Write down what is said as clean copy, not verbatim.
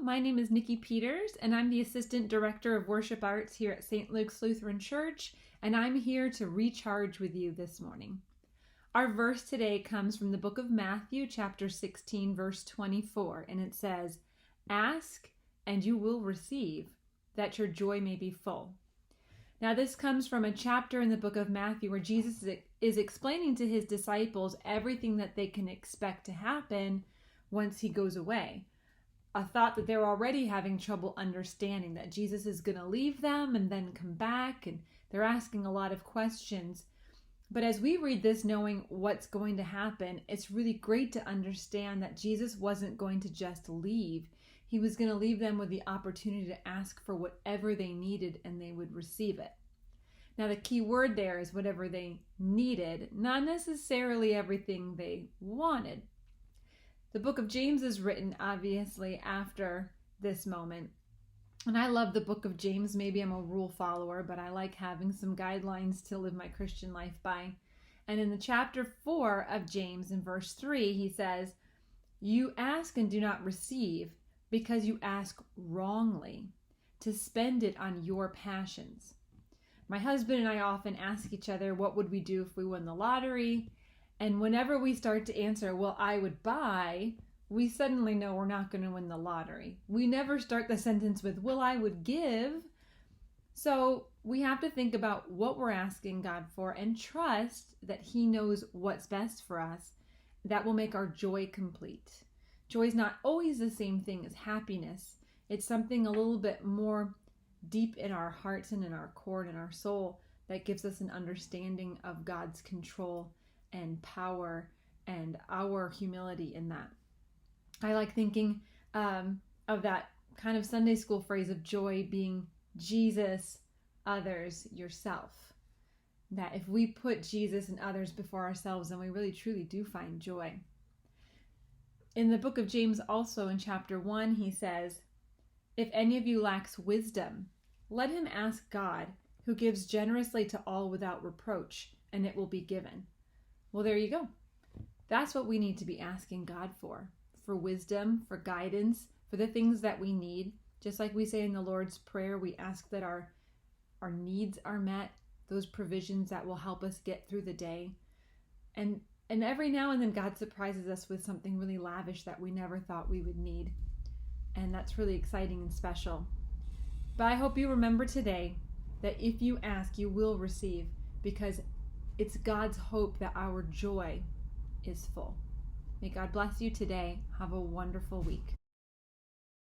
my name is Nikki Peters, and I'm the Assistant Director of Worship Arts here at St. Luke's Lutheran Church, and I'm here to recharge with you this morning. Our verse today comes from the book of Matthew, chapter 16, verse 24, and it says, "Ask, and you will receive, that your joy may be full." Now, this comes from a chapter in the book of Matthew where Jesus is explaining to his disciples everything that they can expect to happen once he goes away. A thought that they're already having trouble understanding, that Jesus is going to leave them and then come back, and they're asking a lot of questions. But as we read this, knowing what's going to happen, it's really great to understand that Jesus wasn't going to just leave. He was going to leave them with the opportunity to ask for whatever they needed, and they would receive it. Now, the key word there is whatever they needed, not necessarily everything they wanted. The book of James is written, obviously, after this moment. And I love the book of James. Maybe I'm a rule follower, but I like having some guidelines to live my Christian life by. And in the chapter 4 of James, in verse 3, he says, "You ask and do not receive, because you ask wrongly, to spend it on your passions." My husband and I often ask each other, what would we do if we won the lottery? And whenever we start to answer, well, I would buy, we suddenly know we're not going to win the lottery. We never start the sentence with, well, I would give. So we have to think about what we're asking God for and trust that He knows what's best for us. That will make our joy complete. Joy is not always the same thing as happiness. It's something a little bit more deep in our hearts and in our core and in our soul that gives us an understanding of God's control and power and our humility in that. I like thinking of that kind of Sunday school phrase of joy being Jesus, others, yourself. That if we put Jesus and others before ourselves, then we really truly do find joy. In the book of James also in chapter 1, he says, "If any of you lacks wisdom, let him ask God, who gives generously to all without reproach, and it will be given." Well, there you go. That's what we need to be asking God for wisdom, for guidance, for the things that we need. Just like we say in the Lord's Prayer, we ask that our needs are met, those provisions that will help us get through the day. And every now and then God surprises us with something really lavish that we never thought we would need. And that's really exciting and special. But I hope you remember today that if you ask, you will receive, because it's God's hope that our joy is full. May God bless you today. Have a wonderful week.